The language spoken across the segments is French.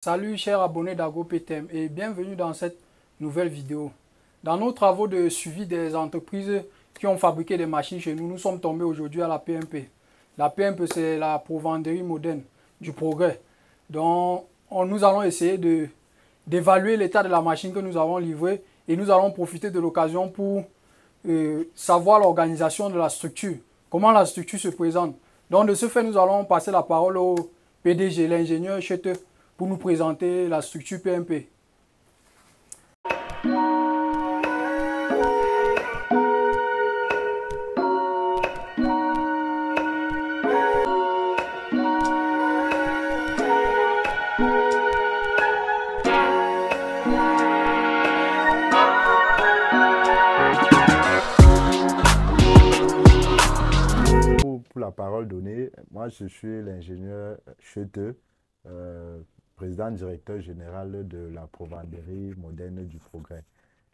Salut chers abonnés d'AgroPTM et bienvenue dans cette nouvelle vidéo. Dans nos travaux de suivi des entreprises qui ont fabriqué des machines chez nous, nous sommes tombés aujourd'hui à la PMP. La PMP, c'est la Provenderie Moderne du Progrès. Donc nous allons essayer d'évaluer l'état de la machine que nous avons livrée et nous allons profiter de l'occasion pour savoir l'organisation de la structure, comment la structure se présente. Donc de ce fait, nous allons passer la parole au PDG, l'ingénieur Chete, pour nous présenter la structure PMP. Pour la parole donnée, moi je suis l'ingénieur Chete, président directeur général de la Provenderie Moderne du Progrès.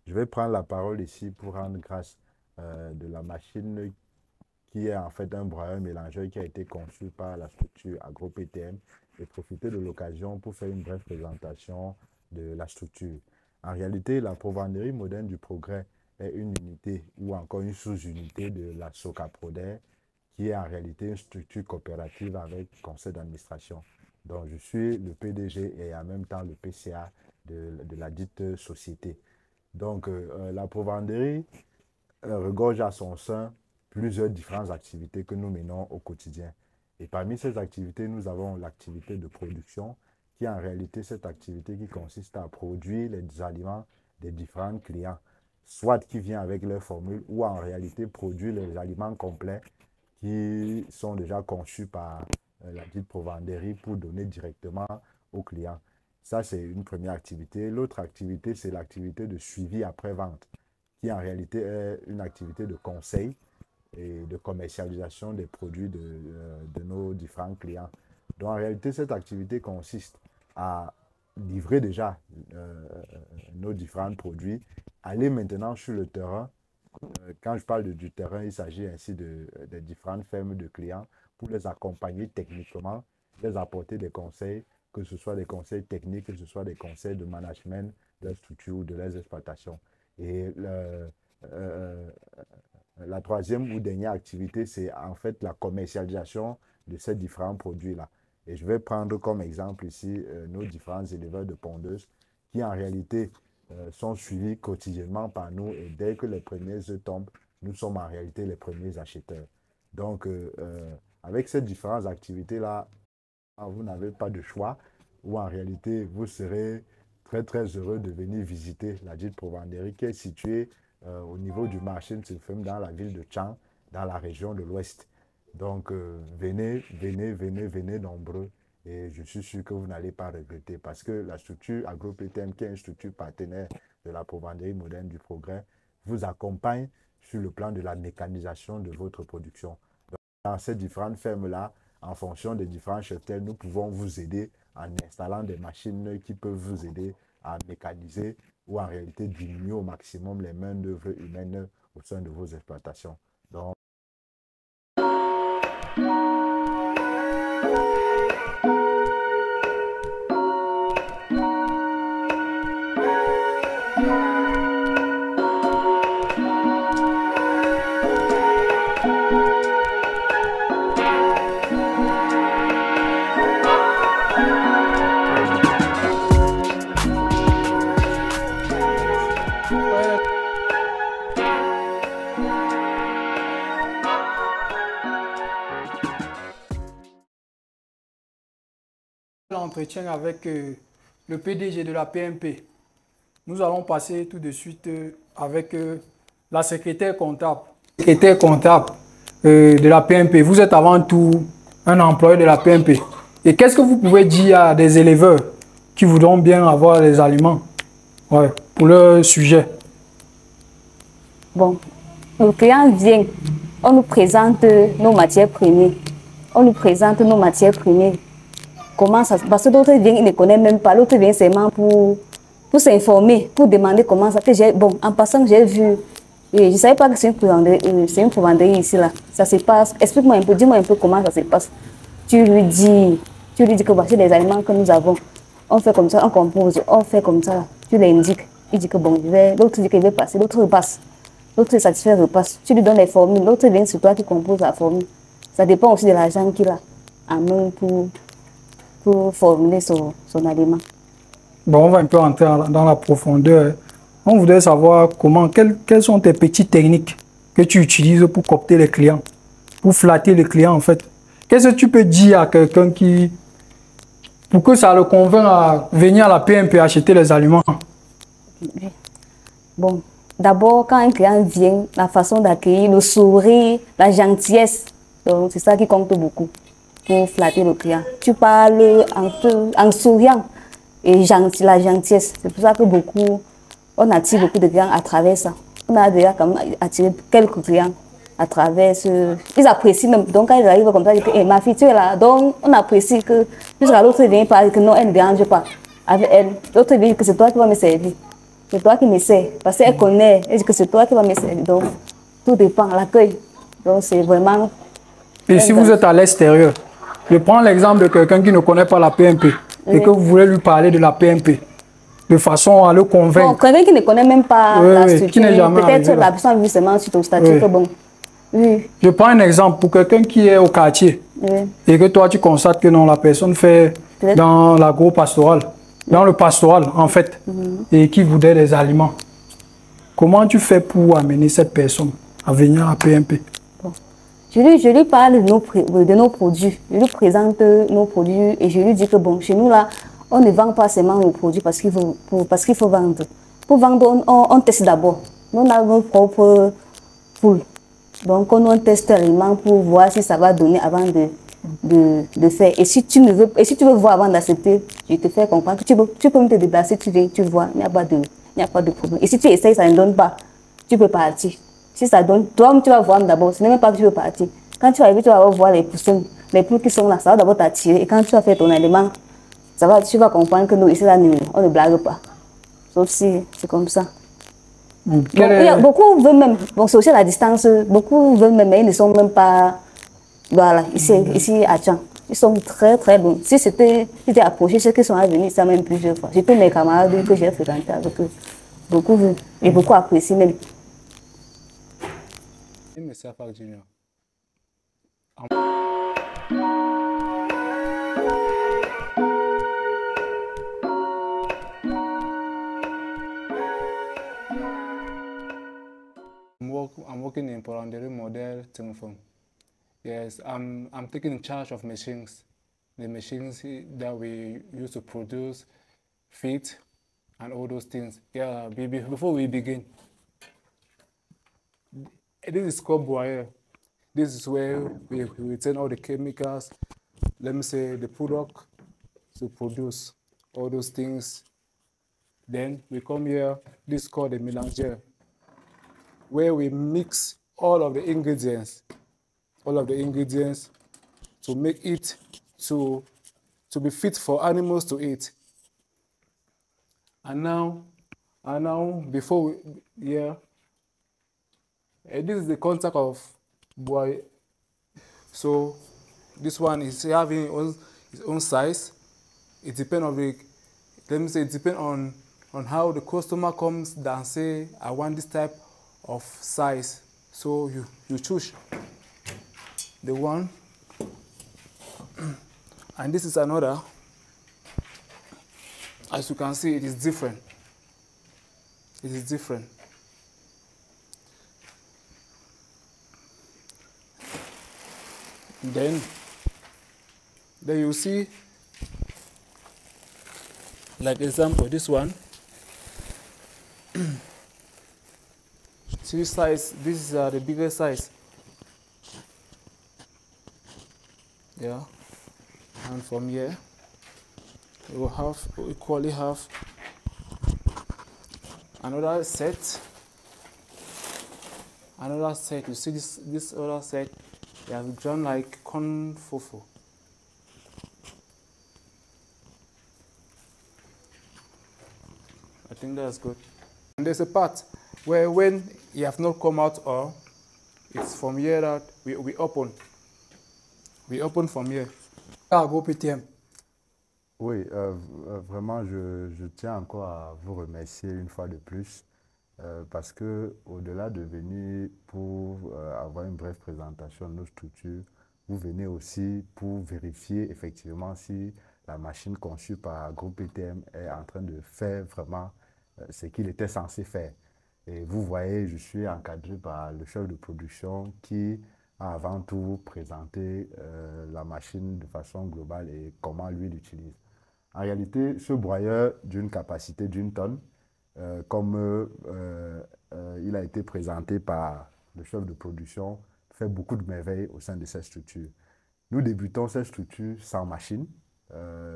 Je vais prendre la parole ici pour rendre grâce de la machine qui est en fait un broyeur mélangeur qui a été conçu par la structure AgroPTM et profiter de l'occasion pour faire une brève présentation de la structure. En réalité, la Provenderie Moderne du Progrès est une unité ou encore une sous-unité de la SOCAPRODER qui est en réalité une structure coopérative avec conseil d'administration. Donc, je suis le PDG et en même temps le PCA de la dite société. Donc, la Provenderie regorge à son sein plusieurs différentes activités que nous menons au quotidien. Et parmi ces activités, nous avons l'activité de production, qui est en réalité cette activité qui consiste à produire les aliments des différents clients, soit qui vient avec leur formule ou en réalité produire les aliments complets qui sont déjà conçus par la dite Provenderie pour donner directement aux clients. Ça, c'est une première activité. L'autre activité, c'est l'activité de suivi après-vente, qui en réalité est une activité de conseil et de commercialisation des produits de nos différents clients. Donc, en réalité, cette activité consiste à livrer déjà nos différents produits, aller maintenant sur le terrain. Quand je parle du terrain, il s'agit ainsi de différentes fermes de clients pour les accompagner techniquement, les apporter des conseils, que ce soit des conseils techniques, que ce soit des conseils de management de leur structure ou de leurs exploitations. Et la troisième ou dernière activité, c'est en fait la commercialisation de ces différents produits-là. Et je vais prendre comme exemple ici nos différents éleveurs de pondeuses qui en réalité sont suivis quotidiennement par nous et dès que les premiers œufs tombent, nous sommes en réalité les premiers acheteurs. Donc, avec ces différentes activités-là, vous n'avez pas de choix ou en réalité, vous serez très heureux de venir visiter la dite Provenderie qui est située au niveau du marché Ntsefem dans la ville de Tchang, dans la région de l'Ouest. Donc, venez nombreux. Et je suis sûr que vous n'allez pas regretter parce que la structure AgroPTM, qui est une structure partenaire de la Provenderie Moderne du Progrès, vous accompagne sur le plan de la mécanisation de votre production. Donc, dans ces différentes fermes-là, en fonction des différents cheptels, nous pouvons vous aider en installant des machines qui peuvent vous aider à mécaniser ou en réalité diminuer au maximum les main-d'œuvre humaines au sein de vos exploitations. Donc, L'entretien avec le PDG de la PMP. Nous allons passer tout de suite avec la secrétaire comptable. Secrétaire comptable de la PMP, vous êtes avant tout un employé de la PMP. Et qu'est-ce que vous pouvez dire à des éleveurs qui voudront bien avoir les aliments pour leur sujet? Bon, le client vient, on nous présente nos matières premières. On nous présente nos matières premières. Comment ça se passe? Parce que d'autres viennent, ils ne connaissent même pas. L'autre vient seulement pour s'informer, pour demander comment ça se passe. Bon, en passant, j'ai vu Je ne savais pas que c'est une provenderie ici, là. Ça se passe. Explique-moi un peu, dis-moi un peu comment ça se passe. Tu lui dis que voici les aliments que nous avons. on fait comme ça, on compose, on fait comme ça. Tu l'indiques. Il dit que bon, l'autre dit qu'il veut passer, l'autre repasse. L'autre est satisfait, repasse. Tu lui donnes les formules, l'autre vient sur toi qui compose la formule. Ça dépend aussi de l'argent qu'il a en main pour formuler son aliment. Bon, on va un peu entrer dans la profondeur. On voudrait savoir quelles sont tes petites techniques que tu utilises pour coopter les clients, pour flatter les clients en fait. Qu'est-ce que tu peux dire à quelqu'un pour que ça le convainc à venir à la PMP acheter les aliments? Bon, d'abord, quand un client vient, la façon d'accueillir, le sourire, la gentillesse, donc c'est ça qui compte beaucoup pour flatter le client. Tu parles en souriant et la gentillesse. C'est pour ça que on attire beaucoup de clients à travers ça. On a déjà quand même attiré quelques clients à travers ce... Ils apprécient même. Donc quand ils arrivent comme ça, ils disent que ma fille, tu es là. Donc on apprécie que, puisque l'autre vient parler que non, elle ne dérange pas avec elle. L'autre vient que c'est toi qui vas me servir. C'est toi qui me sers. Parce qu'elle connaît. Elle dit que c'est toi qui vas me servir. Donc tout dépend, l'accueil. Donc c'est vraiment... Et si vous êtes à l'extérieur, je prends l'exemple de quelqu'un qui ne connaît pas la PMP et que vous voulez lui parler de la PMP. De façon à le convaincre. Bon, quelqu'un qui ne connaît même pas la structure, peut-être la personne a vu seulement sur ton statut que bon. Oui. Je prends un exemple pour quelqu'un qui est au quartier et que toi tu constates que non, la personne fait dans l'agro-pastoral, dans le pastoral en fait, et qui voudrait des aliments. Comment tu fais pour amener cette personne à venir à PMP? Bon. Je lui parle de nos produits, je lui présente nos produits et je lui dis que bon, chez nous là, on ne vend pas seulement nos produits parce qu'il faut vendre. Pour vendre, on teste d'abord. Nous on a nos propres poules. Donc, on teste réellement pour voir si ça va donner avant de faire. Et si tu veux voir avant d'accepter, je te fais comprendre que tu peux me te déplacer, tu viens, tu vois, il n'y a pas de problème. Et si tu essayes, ça ne donne pas, tu peux partir. Si ça donne, toi, tu vas voir d'abord, ce n'est même pas que tu veux partir. Quand tu arrives, tu vas voir les poussins, les poules qui sont là, ça va d'abord t'attirer. Et quand tu vas faire ton aliment, tu vas comprendre que nous, ici, là, on ne blague pas. Sauf si c'est comme ça. Bon, beaucoup veulent même, bon, c'est aussi à la distance, beaucoup veulent même, mais ils ne sont même pas, voilà, ici à Tchang. Ils sont très très loin. Si c'était approché, ceux qui sont venus, ça même plusieurs fois. Surtout mes camarades que j'ai fréquentés avec eux. Beaucoup veulent, et beaucoup apprécient même. I'm working in Porandere Model Tingfeng. Yes, I'm taking charge of machines, the machines that we use to produce feed and all those things. Yeah, before we begin, this is called Boyer. This is where we return all the chemicals, let me say the product to produce all those things. Then we come here, this is called the mélanger, where we mix all of the ingredients to make it to be fit for animals to eat. And now before this is the contact of boy. So this one is having its own size. It depends on how the customer comes and say, I want this type of size. So you choose the one, and this is another. As you can see, it is different. It is different. Then you see, like example, this one. See size, this is the biggest size. Yeah, and from here we will equally have another set. You see this other set, they have drawn like corn fufu. I think that's good. And there's a part where when you have not come out, or it's from here that we open. We open from here. Agro PTM. Oui, vraiment, je tiens encore à vous remercier une fois de plus parce que au-delà de venir pour avoir une brève présentation de nos structures, vous venez aussi pour vérifier effectivement si la machine conçue par Groupe ETM est en train de faire vraiment ce qu'il était censé faire. Et vous voyez, je suis encadré par le chef de production qui a avant tout présenté la machine de façon globale et comment lui l'utilise. En réalité, ce broyeur d'une capacité d'une tonne, comme il a été présenté par le chef de production, fait beaucoup de merveilles au sein de cette structure. Nous débutons cette structure sans machine.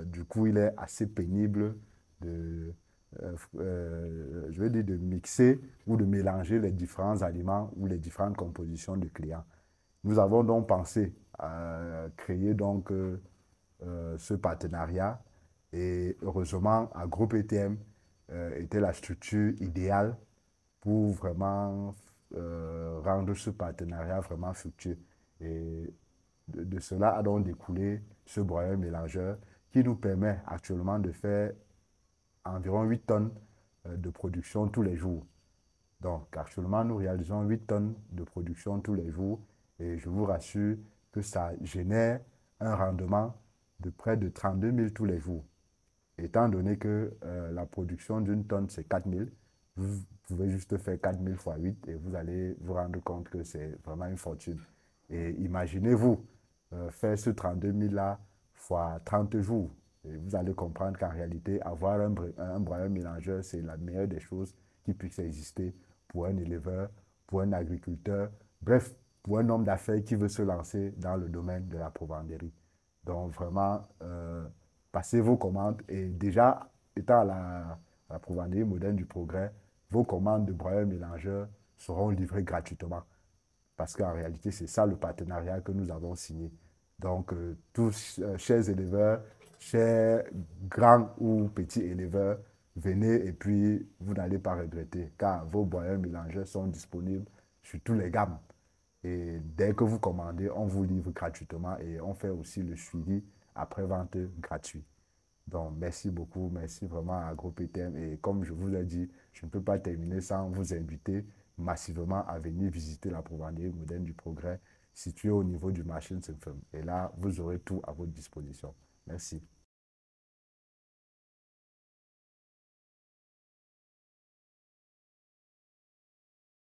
Du coup, il est assez pénible de, je veux dire, de mixer ou de mélanger les différents aliments ou les différentes compositions de clients. Nous avons donc pensé à créer donc ce partenariat et heureusement, un groupe ETM était la structure idéale pour vraiment rendre ce partenariat vraiment fructueux. Et de cela a donc découlé ce broyeur mélangeur qui nous permet actuellement de faire environ 8 tonnes de production tous les jours. Donc actuellement, nous réalisons 8 tonnes de production tous les jours et je vous rassure que ça génère un rendement de près de 32 000 tous les jours. Étant donné que la production d'une tonne, c'est 4 000, vous pouvez juste faire 4 000 fois 8 et vous allez vous rendre compte que c'est vraiment une fortune. Et imaginez-vous faire ce 32 000-là fois 30 jours. Et vous allez comprendre qu'en réalité, avoir un broyeur mélangeur, c'est la meilleure des choses qui puisse exister pour un éleveur, pour un agriculteur, bref, pour un homme d'affaires qui veut se lancer dans le domaine de la provendérie. Donc vraiment, passez vos commandes et déjà, étant à la provendérie moderne du progrès, vos commandes de broyeurs mélangeurs seront livrées gratuitement. Parce qu'en réalité, c'est ça le partenariat que nous avons signé. Donc, tous, chers éleveurs, chers grands ou petits éleveurs, venez et puis vous n'allez pas regretter car vos broyeurs mélangeurs sont disponibles sur tous les gammes. Et dès que vous commandez, on vous livre gratuitement et on fait aussi le suivi après-vente gratuit. Donc, merci beaucoup, merci vraiment à Groupe ETM. Et comme je vous ai dit, je ne peux pas terminer sans vous inviter massivement à venir visiter la Provendérie moderne du progrès située au niveau du marché Saint-Femme. Et là, vous aurez tout à votre disposition. Merci.